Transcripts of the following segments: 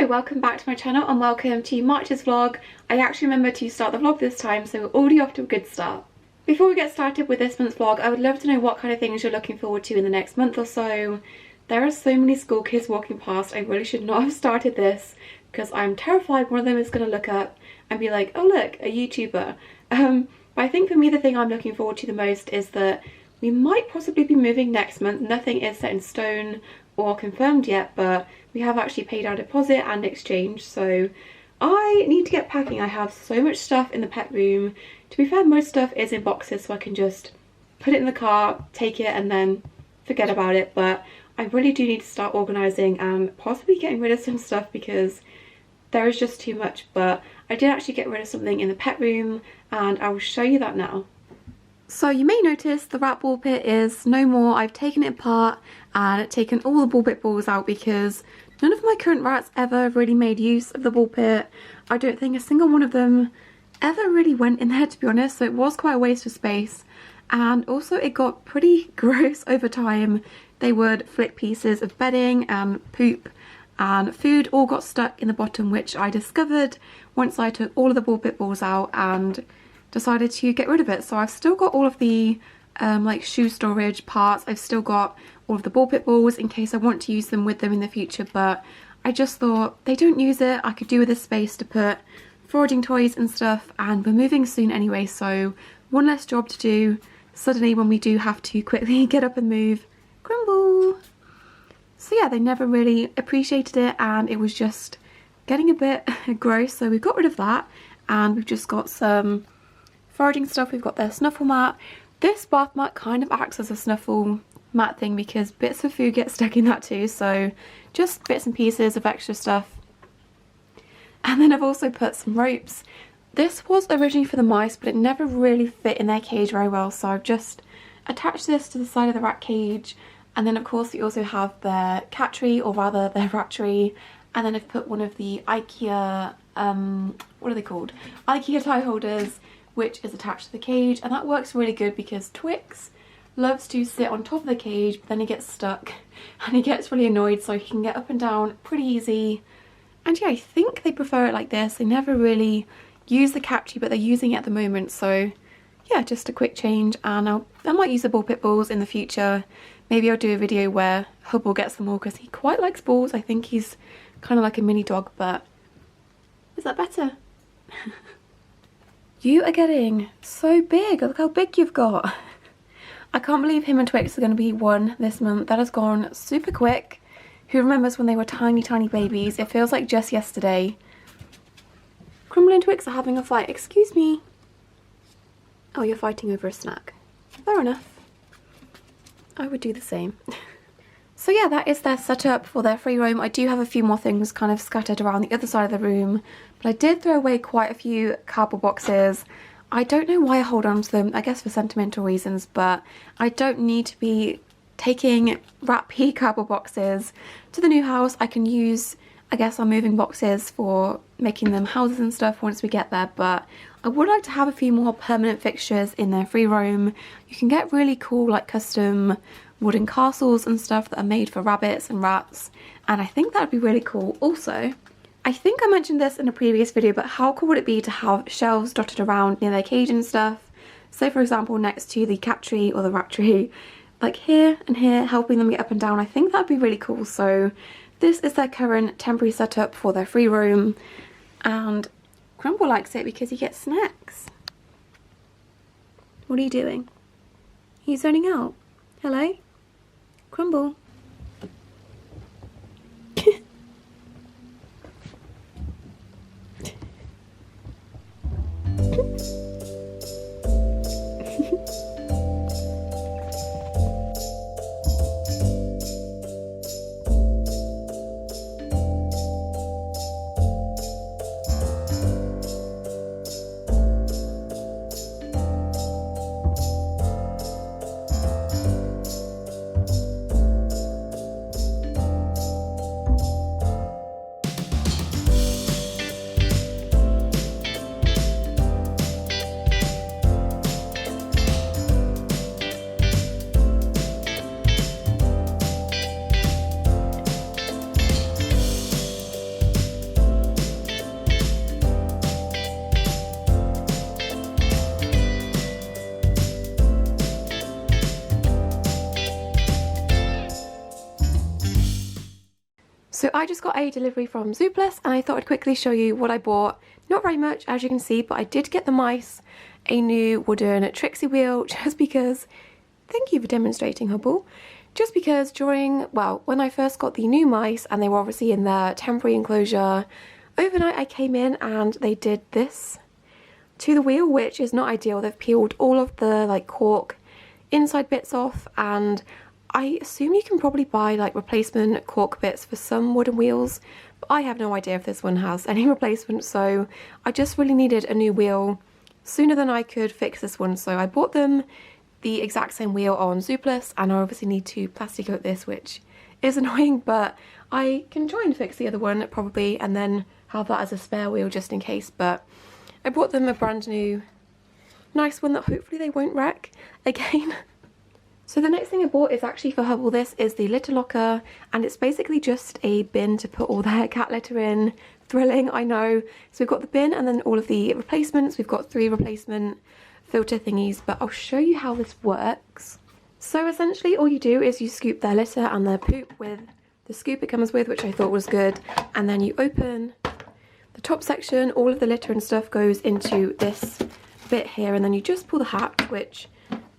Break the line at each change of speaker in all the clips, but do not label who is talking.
Hello, welcome back to my channel and welcome to March's vlog. I actually remembered to start the vlog this time, so we're already off to a good start. Before we get started with this month's vlog, I would love to know what kind of things you're looking forward to in the next month or so. There are so many school kids walking past. I really should not have started this because I'm terrified one of them is going to look up and be like, oh look, a YouTuber. But I think for me the thing I'm looking forward to the most is that we might possibly be moving next month. Nothing is set in stone or confirmed yet, but we have actually paid our deposit and exchange, so I need to get packing. I have so much stuff in the pet room. To be fair, most stuff is in boxes, so I can just put it in the car, take it, and then forget about it. But I really do need to start organising and possibly getting rid of some stuff because there is just too much. But I did actually get rid of something in the pet room, and I will show you that now. So you may notice the rat ball pit is no more. I've taken it apart and taken all the ball pit balls out because none of my current rats ever really made use of the ball pit. I don't think a single one of them ever really went in there, to be honest, so it was quite a waste of space. And also it got pretty gross over time. They would flick pieces of bedding and poop, and food all got stuck in the bottom, which I discovered once I took all of the ball pit balls out and decided to get rid of it. So I've still got all of the like shoe storage parts. I've still got all of the ball pit balls in case I want to use them with them in the future, but I just thought they don't use it. I could do with this space to put foraging toys and stuff, and we're moving soon anyway, so one less job to do suddenly when we do have to quickly get up and move. Crumble! So yeah, they never really appreciated it and it was just getting a bit gross, so we got rid of that and we've just got some foraging stuff. We've got their snuffle mat. This bath mat kind of acts as a snuffle mat thing because bits of food get stuck in that too, so just bits and pieces of extra stuff. And then I've also put some ropes. This was originally for the mice, but it never really fit in their cage very well, so I've just attached this to the side of the rat cage. And then of course we also have their cat tree, or rather their rat tree, and then I've put one of the IKEA, what are they called? IKEA tie holders, which is attached to the cage, and that works really good because Twix loves to sit on top of the cage, but then he gets stuck and he gets really annoyed, so he can get up and down pretty easy. And yeah, I think they prefer it like this. They never really use the cat tree, but they're using it at the moment, so yeah, just a quick change. And I might use the ball pit balls in the future. Maybe I'll do a video where Humbug gets them all because he quite likes balls. I think he's kind of like a mini dog, but is that better? You are getting so big. Look how big you've got. I can't believe him and Twix are going to be one this month. That has gone super quick. Who remembers when they were tiny, tiny babies? It feels like just yesterday. Crumble and Twix are having a fight. Excuse me. Oh, you're fighting over a snack. Fair enough. I would do the same. So yeah, that is their setup for their free roam. I do have a few more things kind of scattered around the other side of the room, but I did throw away quite a few cardboard boxes. I don't know why I hold on to them, I guess for sentimental reasons, but I don't need to be taking rat pee cardboard boxes to the new house. I can use, I guess, our moving boxes for making them houses and stuff once we get there, but I would like to have a few more permanent fixtures in their free roam. You can get really cool like custom wooden castles and stuff that are made for rabbits and rats, and I think that would be really cool. Also, I think I mentioned this in a previous video, but how cool would it be to have shelves dotted around near their cage and stuff? So for example, next to the cat tree or the rat tree, like here and here, helping them get up and down. I think that'd be really cool. So this is their current temporary setup for their free roam, and Crumble likes it because he gets snacks. What are you doing? Are you zoning out? Hello? Crumble. So I just got a delivery from Zooplus and I thought I'd quickly show you what I bought. Not very much, as you can see, but I did get the mice a new wooden Trixie wheel just because, thank you for demonstrating, Hubble, just because during, well, when I first got the new mice and they were obviously in their temporary enclosure, overnight I came in and they did this to the wheel, which is not ideal. They've peeled all of the like cork inside bits off, and I assume you can probably buy like replacement cork bits for some wooden wheels, but I have no idea if this one has any replacement, so I just really needed a new wheel sooner than I could fix this one. So I bought them the exact same wheel on Zooplus, and I obviously need to plastic coat this, which is annoying, but I can try and fix the other one probably and then have that as a spare wheel just in case. But I bought them a brand new nice one that hopefully they won't wreck again. So the next thing I bought is actually for Hubble. This is the litter locker, and it's basically just a bin to put all their cat litter in. Thrilling, I know. So we've got the bin and then all of the replacements. We've got 3 replacement filter thingies, but I'll show you how this works. So essentially all you do is you scoop their litter and their poop with the scoop it comes with, which I thought was good, and then you open the top section. All of the litter and stuff goes into this bit here, and then you just pull the hatch, which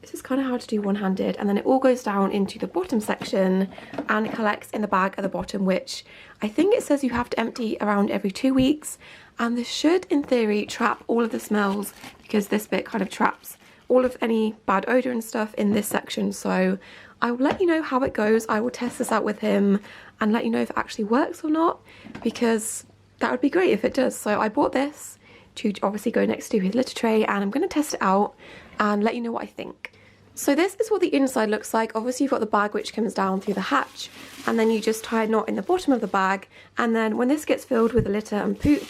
this is kind of hard to do one-handed, and then it all goes down into the bottom section and it collects in the bag at the bottom, which I think it says you have to empty around every 2 weeks, and this should in theory trap all of the smells because this bit kind of traps all of any bad odour and stuff in this section. So I will let you know how it goes. I will test this out with him and let you know if it actually works or not, because that would be great if it does. So I bought this to obviously go next to his litter tray, and I'm going to test it out and let you know what I think. So this is what the inside looks like. Obviously you've got the bag which comes down through the hatch, and then you just tie a knot in the bottom of the bag, and then when this gets filled with litter and poop,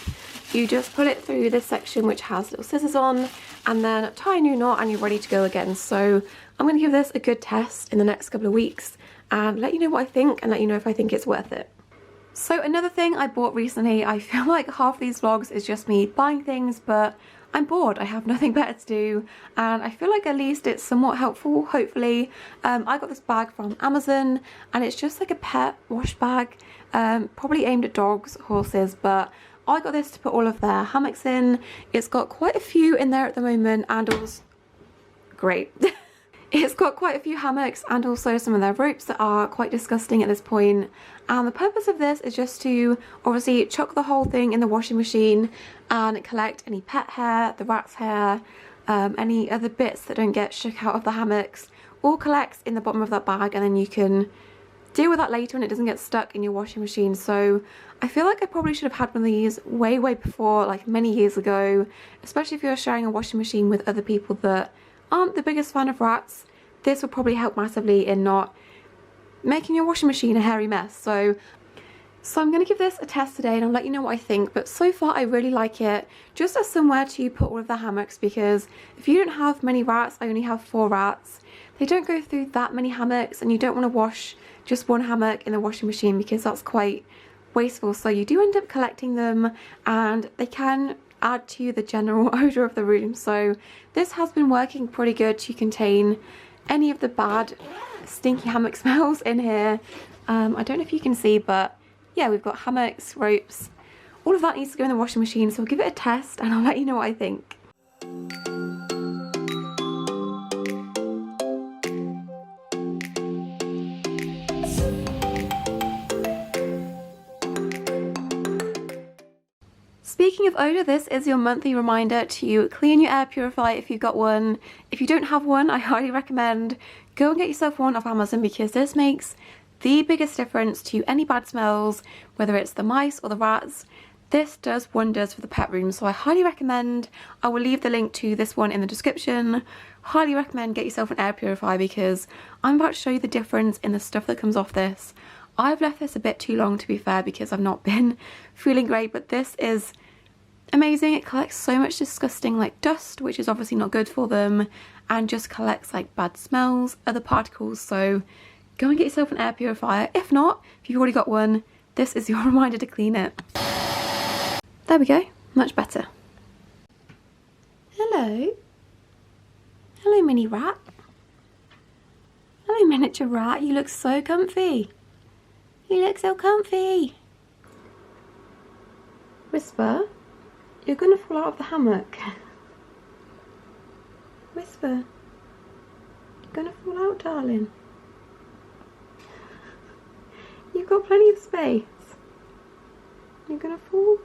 you just put it through this section which has little scissors on, and then tie a new knot and you're ready to go again. So I'm going to give this a good test in the next couple of weeks and let you know what I think and let you know if I think it's worth it. So another thing I bought recently, I feel like half these vlogs is just me buying things, but I'm bored, I have nothing better to do, and I feel like at least it's somewhat helpful, hopefully. I got this bag from Amazon, and it's just like a pet wash bag, probably aimed at dogs, horses, but I got this to put all of their hammocks in. It's got quite a few in there at the moment, and also, great. It's got quite a few hammocks and also some of their ropes that are quite disgusting at this point. And the purpose of this is just to obviously chuck the whole thing in the washing machine and collect any pet hair, the rat's hair, any other bits that don't get shook out of the hammocks, all collects in the bottom of that bag, and then you can deal with that later and it doesn't get stuck in your washing machine. So I feel like I probably should have had one of these way before, like many years ago, especially if you're sharing a washing machine with other people that aren't the biggest fan of rats. This will probably help massively in not making your washing machine a hairy mess. So I'm going to give this a test today and I'll let you know what I think. But so far I really like it, just as somewhere to put all of the hammocks, because if you don't have many rats, I only have 4 rats, they don't go through that many hammocks, and you don't want to wash just one hammock in the washing machine because that's quite wasteful. So you do end up collecting them, and they can add to the general odour of the room. So this has been working pretty good to contain any of the bad stinky hammock smells in here. I don't know if you can see, but yeah, we've got hammocks, ropes, all of that needs to go in the washing machine. So I'll give it a test and I'll let you know what I think. Speaking of odour, this is your monthly reminder to clean your air purifier if you've got one. If you don't have one, I highly recommend go and get yourself one off Amazon, because this makes the biggest difference to any bad smells, whether it's the mice or the rats. This does wonders for the pet room, so I highly recommend. I will leave the link to this one in the description. Highly recommend get yourself an air purifier, because I'm about to show you the difference in the stuff that comes off this. I've left this a bit too long, to be fair, because I've not been feeling great, but this is amazing. It collects so much disgusting like dust, which is obviously not good for them, and just collects like bad smells, other particles. So go and get yourself an air purifier. If not, if you've already got one, this is your reminder to clean it. There we go, much better. Hello. Hello, mini rat. Hello, miniature rat. You look so comfy. You look so comfy. Whisper, you're gonna fall out of the hammock. Whisper, you're gonna fall out, darling. You've got plenty of space. You're gonna fall.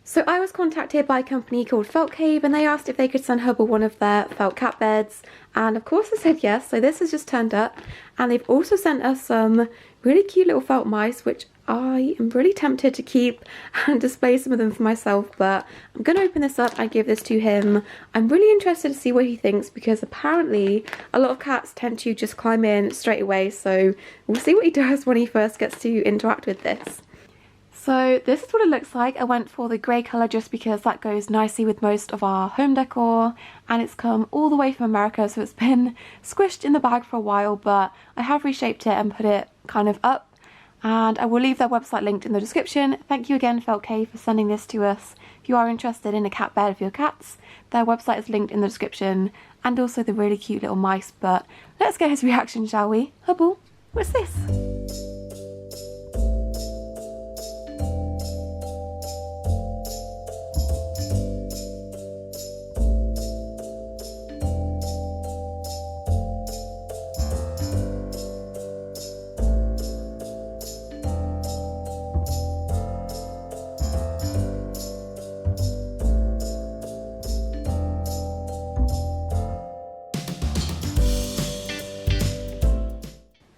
So I was contacted by a company called Feltcave and they asked if they could send Hubbard one of their felt cat beds, and of course I said yes. So this has just turned up, and they've also sent us some really cute little felt mice, which I am really tempted to keep and display some of them for myself, but I'm going to open this up and give this to him. I'm really interested to see what he thinks, because apparently a lot of cats tend to just climb in straight away, so we'll see what he does when he first gets to interact with this. So this is what it looks like. I went for the grey colour just because that goes nicely with most of our home decor, and it's come all the way from America, so it's been squished in the bag for a while, but I have reshaped it and put it kind of up, and I will leave their website linked in the description. Thank you again, Feltcave, for sending this to us. If you are interested in a cat bed for your cats, their website is linked in the description, and also the really cute little mice. But let's get his reaction, shall we? Hubble, what's this?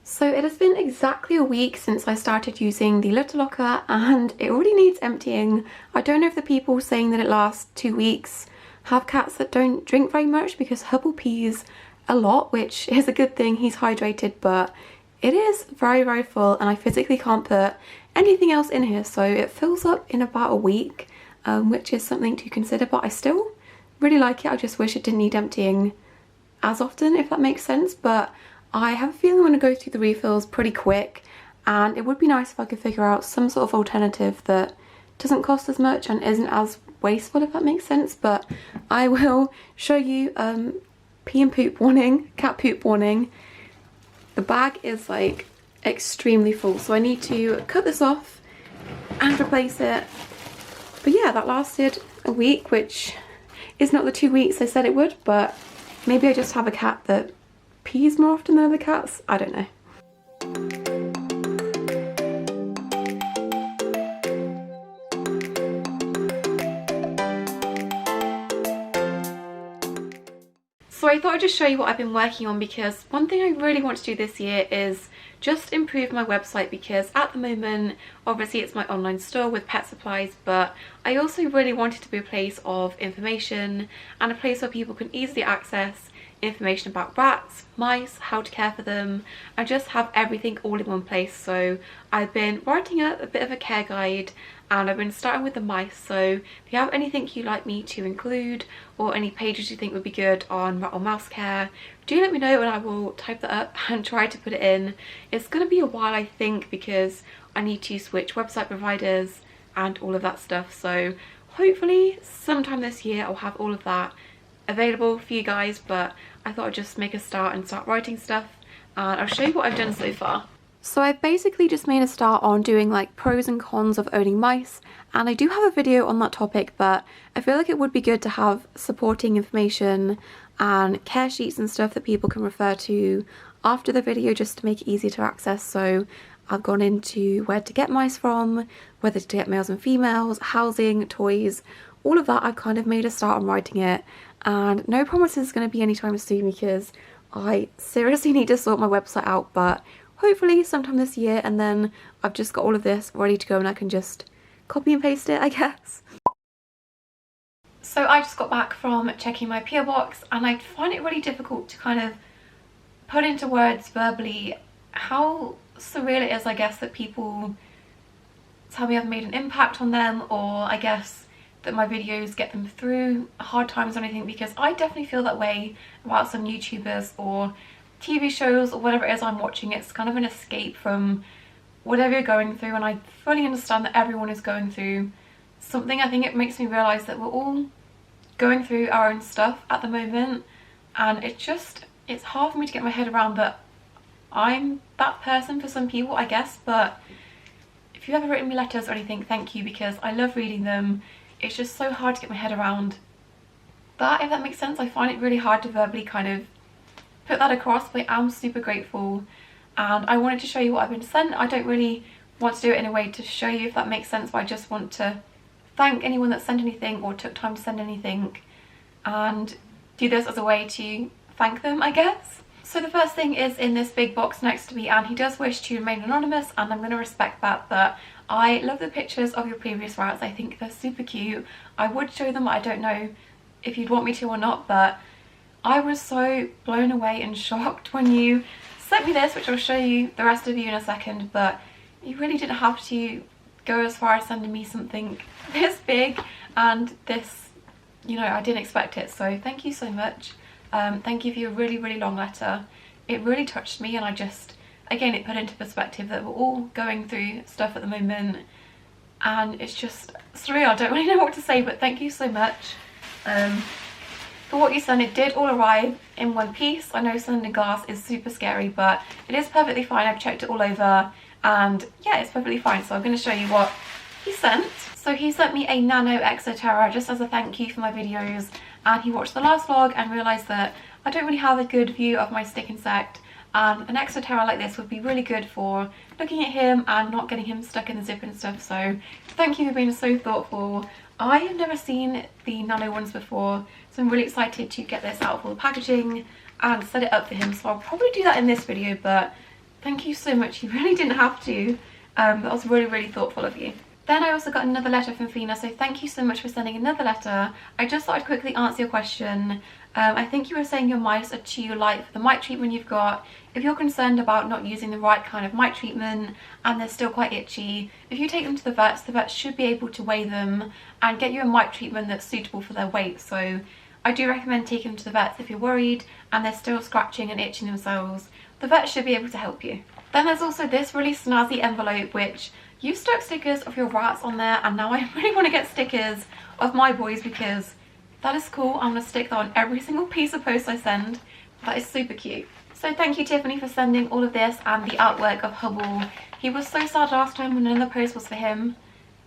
So it has been exactly a week since I started using the litter locker, and it already needs emptying. I don't know if the people saying that it lasts 2 weeks have cats that don't drink very much, because Hubble pees a lot, which is a good thing, he's hydrated, but it is very, very full and I physically can't put anything else in here. So it fills up in about a week, which is something to consider, but I still really like it. I just wish it didn't need emptying as often, if that makes sense, but I have a feeling I'm going to go through the refills pretty quick, and it would be nice if I could figure out some sort of alternative that doesn't cost as much and isn't as wasteful, if that makes sense. But I will show you pee and poop warning, cat poop warning. The bag is like extremely full, so I need to cut this off and replace it. But yeah, that lasted a week, which is not the 2 weeks I said it would, but maybe I just have a cat that pees more often than other cats, I don't know. So I thought I'd just show you what I've been working on, because one thing I really want to do this year is just improve my website, because at the moment obviously it's my online store with pet supplies, but I also really want it to be a place of information and a place where people can easily access information about rats, mice, how to care for them, and just have everything all in one place. So I've been writing up a bit of a care guide, and I've been starting with the mice. So if you have anything you'd like me to include, or any pages you think would be good on rat or mouse care, do let me know and I will type that up and try to put it in. It's going to be a while, I think, because I need to switch website providers and all of that stuff. So hopefully sometime this year I'll have all of that available for you guys, but I thought I'd just make a start and start writing stuff, and I'll show you what I've done so far. So I've basically just made a start on doing like pros and cons of owning mice, and I do have a video on that topic, but I feel like it would be good to have supporting information and care sheets and stuff that people can refer to after the video, just to make it easy to access. So I've gone into where to get mice from, whether to get males and females, housing, toys, all of that. I've kind of made a start on writing it, and no promises going to be anytime soon because I seriously need to sort my website out, but hopefully sometime this year, and then I've just got all of this ready to go and I can just copy and paste it, I guess. So I just got back from checking my PO box, and I find it really difficult to kind of put into words verbally how surreal it is, I guess, that people tell me I've made an impact on them, or I guess that my videos get them through hard times or anything, because I definitely feel that way about some YouTubers or TV shows or whatever it is I'm watching. It's kind of an escape from whatever you're going through, and I fully understand that everyone is going through something. I think it makes me realise that we're all going through our own stuff at the moment, and it's hard for me to get my head around that I'm that person for some people, I guess. But if you've ever written me letters or anything, thank you, because I love reading them. It's just so hard to get my head around that, if that makes sense. I find it really hard to verbally kind of put that across, but I am super grateful, and I wanted to show you what I've been sent. I don't really want to do it in a way to show you, if that makes sense, but I just want to thank anyone that sent anything or took time to send anything, and do this as a way to thank them, I guess. So the first thing is in this big box next to me, and he does wish to remain anonymous, and I'm going to respect that, but I love the pictures of your previous rats. I think they're super cute. I would show them, I don't know if you'd want me to or not, but I was so blown away and shocked when you sent me this, which I'll show you the rest of you in a second, but you really didn't have to go as far as sending me something this big and this, you know, I didn't expect it, so thank you so much. Thank you for your really, really long letter. It really touched me, and I just, again, it put into perspective that we're all going through stuff at the moment, and it's just surreal. I don't really know what to say, but thank you so much for what you sent. It did all arrive in one piece. I know sending glass is super scary, but it is perfectly fine. I've checked it all over, and yeah, it's perfectly fine. So I'm going to show you what he sent. So he sent me a nano Exoterra just as a thank you for my videos, and he watched the last vlog and realised that I don't really have a good view of my stick insect, and an Exoterra like this would be really good for looking at him and not getting him stuck in the zip and stuff. So thank you for being so thoughtful. I have never seen the nano ones before, so I'm really excited to get this out of all the packaging and set it up for him. So I'll probably do that in this video, but thank you so much. You really didn't have to. That was really, really thoughtful of you. Then I also got another letter from Fina, so thank you so much for sending another letter. I just thought I'd quickly answer your question. I think you were saying your mice are too light for the mite treatment you've got. If you're concerned about not using the right kind of mite treatment and they're still quite itchy, if you take them to the vets should be able to weigh them and get you a mite treatment that's suitable for their weight. So I do recommend taking them to the vets if you're worried and they're still scratching and itching themselves. The vet should be able to help you. Then there's also this really snazzy envelope, which you stuck stickers of your rats on there, and now I really want to get stickers of my boys because that is cool. I'm going to stick that on every single piece of post I send. That is super cute. So thank you, Tiffany, for sending all of this and the artwork of Hubble. He was so sad last time when another post was for him,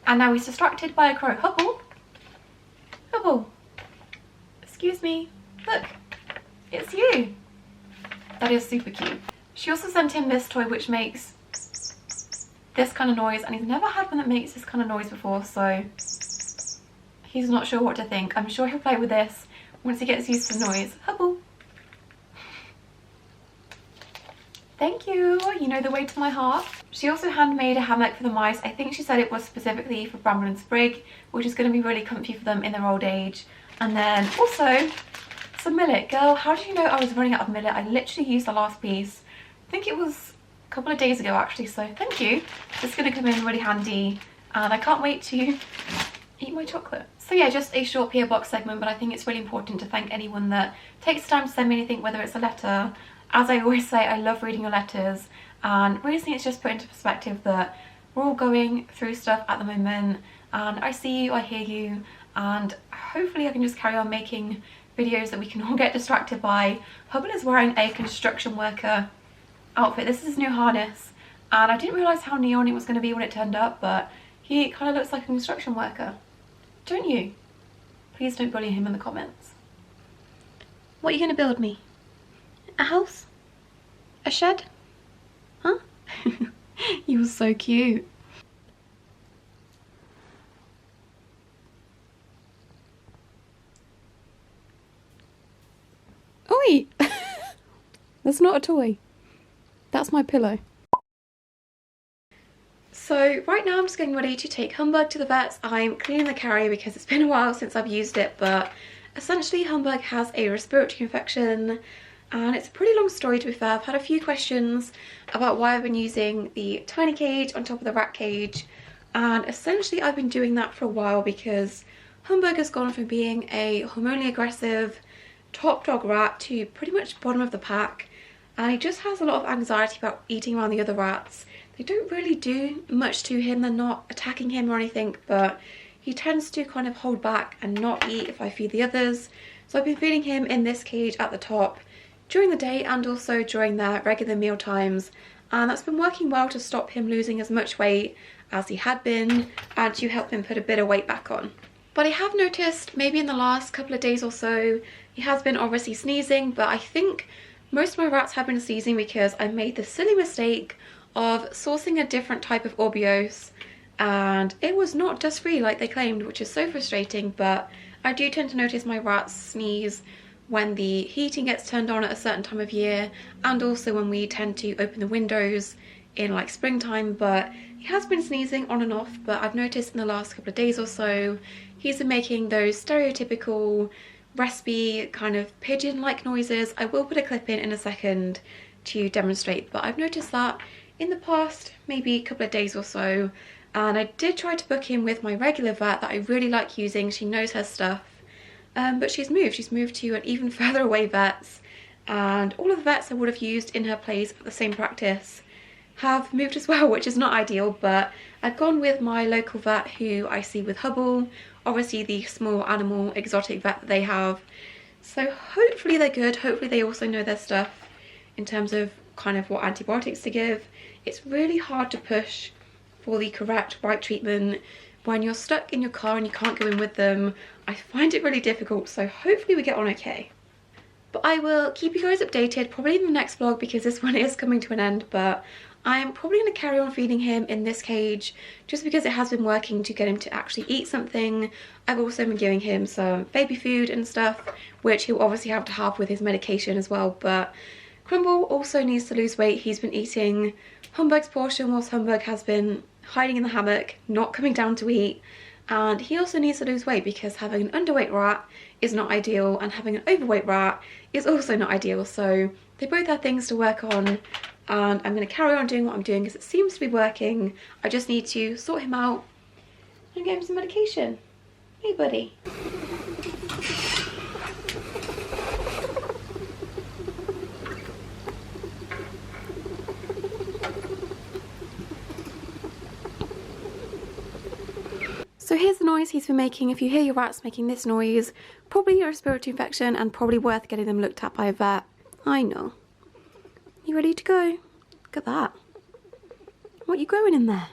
and now he's distracted by a crow. Hubble? Hubble? Excuse me. Look, it's you. That is super cute. She also sent him this toy which makes this kind of noise, and he's never had one that makes this kind of noise before, so he's not sure what to think. I'm sure he'll play with this once he gets used to the noise. Hubble. Thank you. You know the way to my heart. She also handmade a hammock for the mice. I think she said it was specifically for Bramble and Sprig, which is going to be really comfy for them in their old age. And then also some millet. Girl, how did you know I was running out of millet? I literally used the last piece. I think it was a couple of days ago actually, so thank you. It's going to come in really handy, and I can't wait to eat my chocolate. So yeah, just a short PO box segment, but I think it's really important to thank anyone that takes time to send me anything, whether it's a letter. As I always say, I love reading your letters, and recently it's just put into perspective that we're all going through stuff at the moment, and I see you, I hear you, and hopefully I can just carry on making videos that we can all get distracted by. Hubble is wearing a construction worker outfit. This is his new harness, and I didn't realise how neon it was going to be when it turned up, but he kind of looks like a construction worker. Don't you? Please don't bully him in the comments. What are you going to build me? A house? A shed? Huh? He was so cute. Oi! That's not a toy. That's my pillow. So right now I'm just getting ready to take Humbug to the vets. I'm cleaning the carrier because it's been a while since I've used it, but essentially Humbug has a respiratory infection, and it's a pretty long story to be fair. I've had a few questions about why I've been using the tiny cage on top of the rat cage, and essentially I've been doing that for a while because Humbug has gone from being a hormonally aggressive top dog rat to pretty much bottom of the pack, and he just has a lot of anxiety about eating around the other rats. They don't really do much to him, they're not attacking him or anything, but he tends to kind of hold back and not eat if I feed the others. So I've been feeding him in this cage at the top during the day and also during their regular meal times, and that's been working well to stop him losing as much weight as he had been and to help him put a bit of weight back on. But I have noticed maybe in the last couple of days or so he has been obviously sneezing, but I think most of my rats have been sneezing because I made the silly mistake of sourcing a different type of orbeose, and it was not dust free like they claimed, which is so frustrating. But I do tend to notice my rats sneeze when the heating gets turned on at a certain time of year, and also when we tend to open the windows in like springtime. But he has been sneezing on and off, but I've noticed in the last couple of days or so he's been making those stereotypical raspy kind of pigeon-like noises. I will put a clip in a second to demonstrate, but I've noticed that in the past maybe a couple of days or so, and I did try to book in with my regular vet that I really like using. She knows her stuff, but she's moved to an even further away vets, and all of the vets I would have used in her place at the same practice have moved as well, which is not ideal. But I've gone with my local vet who I see with Hubble, obviously the small animal exotic vet that they have. So hopefully they're good, hopefully they also know their stuff in terms of kind of what antibiotics to give. It's really hard to push for the correct right treatment when you're stuck in your car and you can't go in with them. I find it really difficult, so hopefully we get on okay. But I will keep you guys updated probably in the next vlog because this one is coming to an end, but I'm probably going to carry on feeding him in this cage just because it has been working to get him to actually eat something. I've also been giving him some baby food and stuff, which he'll obviously have to have with his medication as well. But Crumble also needs to lose weight. He's been eating Humbug's portion whilst Humbug has been hiding in the hammock, not coming down to eat. And he also needs to lose weight because having an underweight rat is not ideal, and having an overweight rat is also not ideal. So they both have things to work on, and I'm going to carry on doing what I'm doing because it seems to be working. I just need to sort him out and get him some medication. Hey buddy. So here's the noise he's been making. If you hear your rats making this noise, probably a respiratory infection and probably worth getting them looked at by a vet. I know. You ready to go? Look at that. What are you growing in there?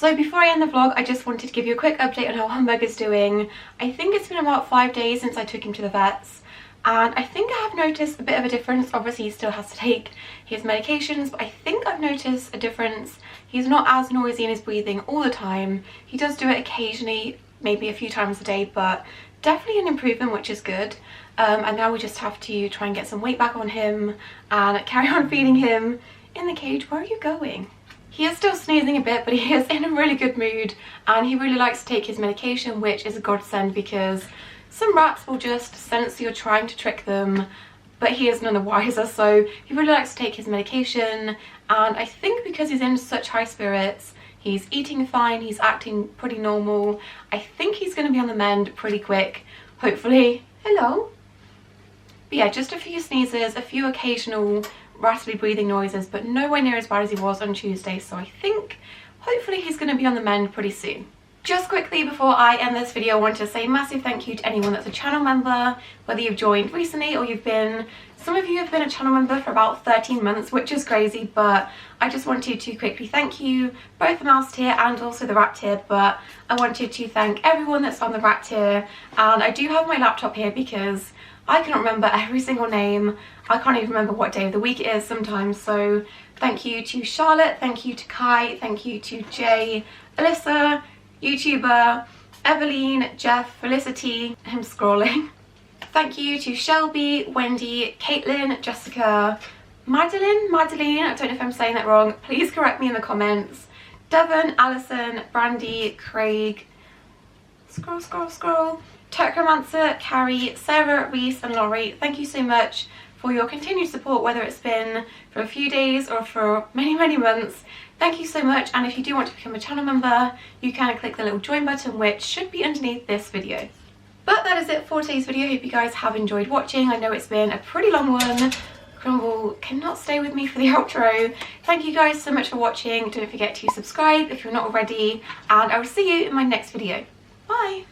So before I end the vlog, I just wanted to give you a quick update on how Humbug is doing. I think it's been about 5 days since I took him to the vets, and I think I have noticed a bit of a difference. Obviously he still has to take his medications, but I think I've noticed a difference. He's not as noisy in his breathing all the time. He does do it occasionally, maybe a few times a day, but definitely an improvement, which is good. And now we just have to try and get some weight back on him and carry on feeding him in the cage. Where are you going? He is still sneezing a bit, but he is in a really good mood, and he really likes to take his medication, which is a godsend because some rats will just sense you're trying to trick them, but he is none the wiser. So he really likes to take his medication, and I think because he's in such high spirits, he's eating fine, he's acting pretty normal. I think he's going to be on the mend pretty quick, hopefully. Hello. But yeah, just a few sneezes, a few occasional rattly breathing noises, but nowhere near as bad as he was on Tuesday, so I think hopefully he's going to be on the mend pretty soon. Just quickly before I end this video, I want to say a massive thank you to anyone that's a channel member, whether you've joined recently or you've been, some of you have been a channel member for about 13 months, which is crazy, but I just wanted to quickly thank you, both the mouse tier and also the rat tier. But I wanted to thank everyone that's on the rat tier, and I do have my laptop here because I cannot remember every single name. I can't even remember what day of the week it is sometimes. So thank you to Charlotte, thank you to Kai, thank you to Jay, Alyssa, YouTuber, Eveline, Jeff, Felicity, him scrolling. Thank you to Shelby, Wendy, Caitlin, Jessica, Madeline, I don't know if I'm saying that wrong, please correct me in the comments, Devon, Alison, Brandy, Craig, scroll, Turkromancer, Carrie, Sarah, Reese and Laurie. Thank you so much for your continued support, whether it's been for a few days or for many months. Thank you so much, and if you do want to become a channel member, you can click the little join button, which should be underneath this video. But that is it for today's video. I hope you guys have enjoyed watching. I know it's been a pretty long one. Crumble cannot stay with me for the outro. Thank you guys so much for watching. Don't forget to subscribe if you're not already, and I will see you in my next video. Bye!